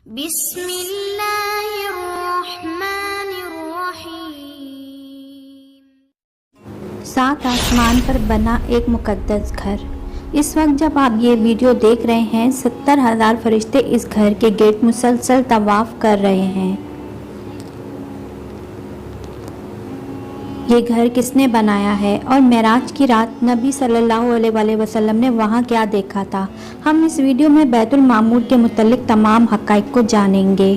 بسم اللہ الرحمن الرحیم۔ 7 آسمان پر بنا ایک مقدس گھر۔ اس وقت جب آپ یہ ویڈیو دیکھ رہے ہیں 70,000 فرشتے اس گھر کے گرد مسلسل طواف کر رہے ہیں۔ یہ گھر کس نے بنایا ہے اور معراج کی رات نبی صلی اللہ علیہ وسلم نے وہاں کیا دیکھا تھا، ہم اس ویڈیو میں بیت المعمور کے متعلق تمام حقائق کو جانیں گے۔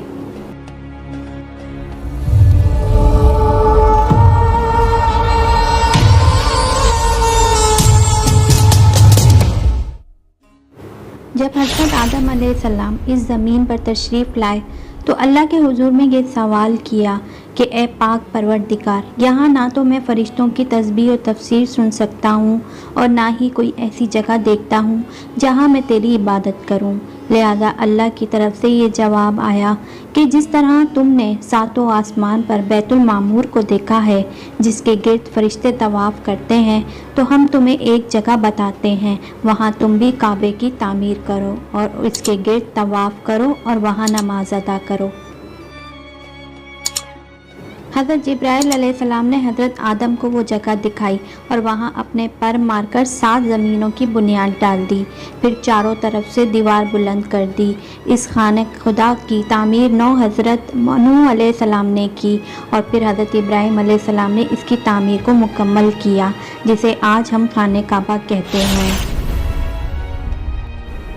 جب حضرت آدم علیہ السلام اس زمین پر تشریف لائے تو اللہ کے حضور میں یہ سوال کیا کہ اے پاک پروردگار، یہاں نہ تو میں فرشتوں کی تسبیح و تفسیر سن سکتا ہوں اور نہ ہی کوئی ایسی جگہ دیکھتا ہوں جہاں میں تیری عبادت کروں۔ لہذا اللہ کی طرف سے یہ جواب آیا کہ جس طرح تم نے 7 آسمان پر بیت المعمور کو دیکھا ہے جس کے گرد فرشتے طواف کرتے ہیں، تو ہم تمہیں ایک جگہ بتاتے ہیں، وہاں تم بھی کعبے کی تعمیر کرو اور اس کے گرد طواف کرو اور وہاں نماز ادا کرو۔ حضرت جبرائیل علیہ السلام نے حضرت آدم کو وہ جگہ دکھائی اور وہاں اپنے پر مار کر 7 زمینوں کی بنیاد ڈال دی، پھر چاروں طرف سے دیوار بلند کر دی۔ اس خانہ خدا کی تعمیر حضرت نوح علیہ السلام نے کی اور پھر حضرت ابراہیم علیہ السلام نے اس کی تعمیر کو مکمل کیا، جسے آج ہم خانہ کعبہ کہتے ہیں۔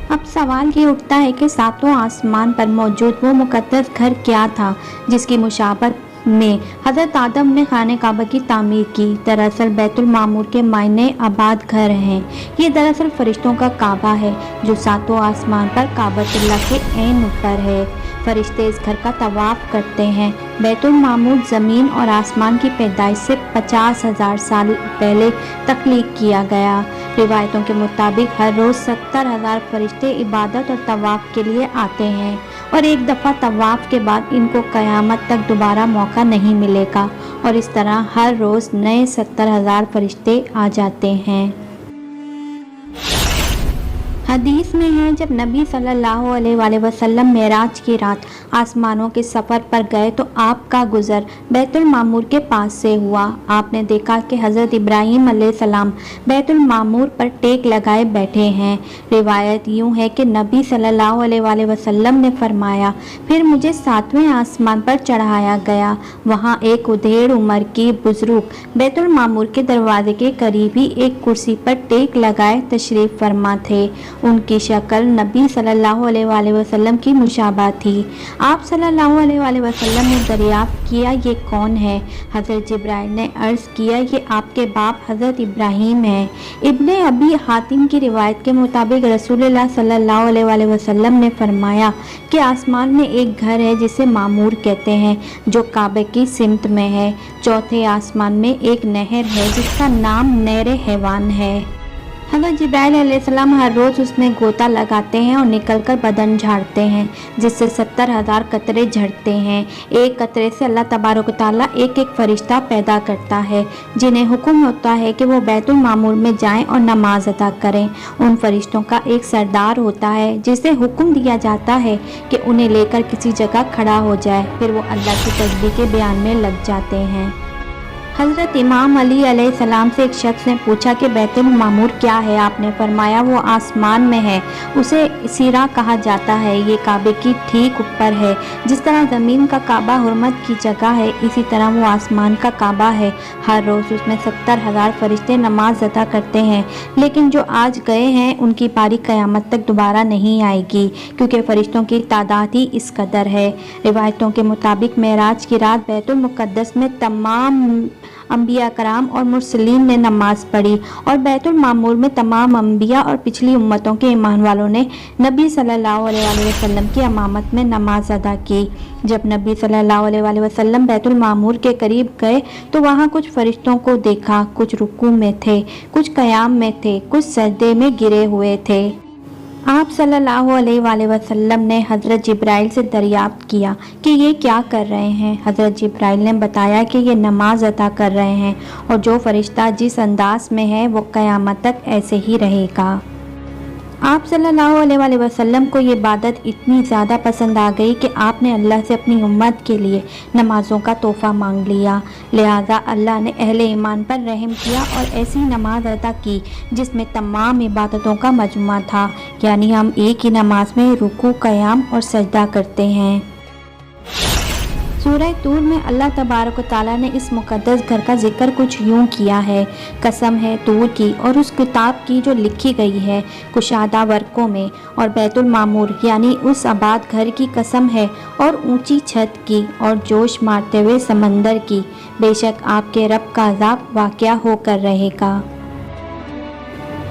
اب سوال یہ اٹھتا ہے کہ 7 آسمان پر موجود وہ مقدس گھر کیا تھا جس کی مشابہت میں حضرت آدم نے خانہ کعبہ کی تعمیر کی۔ دراصل بیت المعمور کے معنی آباد گھر ہیں۔ یہ دراصل فرشتوں کا کعبہ ہے جو 7 آسمان پر کعبۃ اللہ کے عین اوپر ہے۔ فرشتے اس گھر کا طواف کرتے ہیں۔ بیت المعمور زمین اور آسمان کی پیدائش سے 50,000 سال پہلے تخلیق کیا گیا۔ روایتوں کے مطابق ہر روز 70,000 فرشتے عبادت اور طواف کے لیے آتے ہیں اور ایک دفعہ طواف کے بعد ان کو قیامت تک دوبارہ موقع نہیں ملے گا، اور اس طرح ہر روز نئے 70,000 فرشتے آ جاتے ہیں۔ حدیث میں ہے جب نبی صلی اللہ علیہ وسلم معراج کی رات آسمانوں کے سفر پر گئے تو آپ کا گزر بیت المعمور کے پاس سے ہوا۔ آپ نے دیکھا کہ حضرت ابراہیم علیہ السلام بیت المعمور پر ٹیک لگائے بیٹھے ہیں۔ روایت یوں ہے کہ نبی صلی اللہ علیہ وسلم نے فرمایا، پھر مجھے 7ویں آسمان پر چڑھایا گیا۔ وہاں ایک ادھیڑ عمر کی بزرگ بیت المعمور کے دروازے کے قریب ہی ایک کرسی پر ٹیک لگائے تشریف فرما تھے۔ ان کی شکل نبی صلی اللہ علیہ وسلم کی مشابہ تھی۔ آپ صلی اللہ علیہ وسلم نے دریافت کیا یہ کون ہے؟ حضرت جبرائیل نے عرض کیا یہ آپ کے باپ حضرت ابراہیم ہیں۔ ابن ابی حاتم کی روایت کے مطابق رسول اللہ صلی اللہ علیہ وسلم نے فرمایا کہ آسمان میں ایک گھر ہے جسے معمور کہتے ہیں جو کعبے کی سمت میں ہے۔ 4تھے آسمان میں ایک نہر ہے جس کا نام نہر حیوان ہے۔ حضرت جبرائیل علیہ السلام ہر روز اس میں غوطہ لگاتے ہیں اور نکل کر بدن جھاڑتے ہیں جس سے 70,000 قطرے جھڑتے ہیں۔ ایک قطرے سے اللہ تبارک و تعالیٰ ایک فرشتہ پیدا کرتا ہے جنہیں حکم ہوتا ہے کہ وہ بیت المعمور میں جائیں اور نماز ادا کریں۔ ان فرشتوں کا ایک سردار ہوتا ہے جسے حکم دیا جاتا ہے کہ انہیں لے کر کسی جگہ کھڑا ہو جائے، پھر وہ اللہ کی تسبیح کے بیان میں لگ جاتے ہیں۔ حضرت امام علی علیہ السلام سے ایک شخص نے پوچھا کہ بیت المعمور کیا ہے؟ آپ نے فرمایا وہ آسمان میں ہے، اسے سیرا کہا جاتا ہے، یہ کعبے کی ٹھیک اوپر ہے۔ جس طرح زمین کا کعبہ حرمت کی جگہ ہے، اسی طرح وہ آسمان کا کعبہ ہے۔ ہر روز اس میں 70,000 فرشتے نماز ادا کرتے ہیں، لیکن جو آج گئے ہیں ان کی باری قیامت تک دوبارہ نہیں آئے گی کیونکہ فرشتوں کی تعداد ہی اس قدر ہے۔ روایتوں کے مطابق معراج کی رات بیت المقدس میں تمام انبیاء کرام اور مرسلین نے نماز پڑھی اور بیت المعمور میں تمام انبیاء اور پچھلی امتوں کے ایمان والوں نے نبی صلی اللہ علیہ وسلم کی امامت میں نماز ادا کی۔ جب نبی صلی اللہ علیہ وسلم بیت المعمور کے قریب گئے تو وہاں کچھ فرشتوں کو دیکھا، کچھ رکوع میں تھے، کچھ قیام میں تھے، کچھ سجدے میں گرے ہوئے تھے۔ آپ صلی اللہ علیہ وسلم نے حضرت جبرائیل سے دریافت کیا کہ یہ کیا کر رہے ہیں؟ حضرت جبرائیل نے بتایا کہ یہ نماز ادا کر رہے ہیں اور جو فرشتہ جس انداز میں ہے وہ قیامت تک ایسے ہی رہے گا۔ آپ صلی اللہ علیہ وسلم کو یہ عبادت اتنی زیادہ پسند آ گئی کہ آپ نے اللہ سے اپنی امت کے لیے نمازوں کا تحفہ مانگ لیا۔ لہٰذا اللہ نے اہل ایمان پر رحم کیا اور ایسی نماز عطا کی جس میں تمام عبادتوں کا مجموعہ تھا، یعنی ہم ایک ہی نماز میں رکوع، قیام اور سجدہ کرتے ہیں۔ سورہ طور میں اللہ تبارک و تعالیٰ نے اس مقدس گھر کا ذکر کچھ یوں کیا ہے: قسم ہے طور کی اور اس کتاب کی جو لکھی گئی ہے کشادہ ورقوں میں، اور بیت المعمور یعنی اس آباد گھر کی قسم ہے، اور اونچی چھت کی اور جوش مارتے ہوئے سمندر کی، بے شک آپ کے رب کا عذاب واقعہ ہو کر رہے گا۔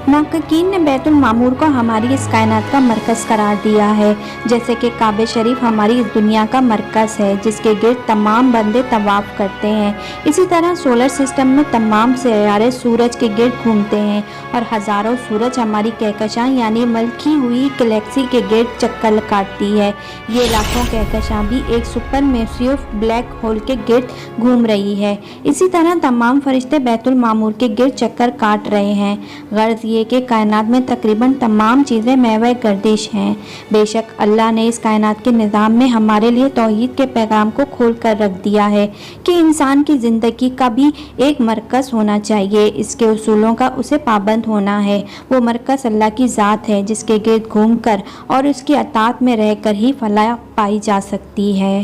محققین نے بیت المعمور کو ہماری اس کائنات کا مرکز قرار دیا ہے، جیسے کہ کعبہ شریف ہماری اس دنیا کا مرکز ہے جس کے گرد تمام بندے طواف کرتے ہیں۔ اسی طرح سولر سسٹم میں تمام سیارے سورج کے گرد گھومتے ہیں اور ہزاروں سورج ہماری کہکشاں یعنی ملکی ہوئی گلیکسی کے گرد چکر کاٹتی ہے۔ یہ لاکھوں کہکشاں بھی ایک سپر میسیو بلیک ہول کے گرد گھوم رہی ہے۔ اسی طرح تمام فرشتے بیت المعمور کے گرد چکر کاٹ رہے ہیں۔ غرض یہ کہ کائنات میں تقریباً تمام چیزیں محور گردش ہیں۔ بے شک اللہ نے اس کائنات کے نظام میں ہمارے لیے توحید کے پیغام کو کھول کر رکھ دیا ہے کہ انسان کی زندگی کا بھی ایک مرکز ہونا چاہیے، اس کے اصولوں کا اسے پابند ہونا ہے۔ وہ مرکز اللہ کی ذات ہے جس کے گرد گھوم کر اور اس کی اطاعت میں رہ کر ہی فلاح پائی جا سکتی ہے۔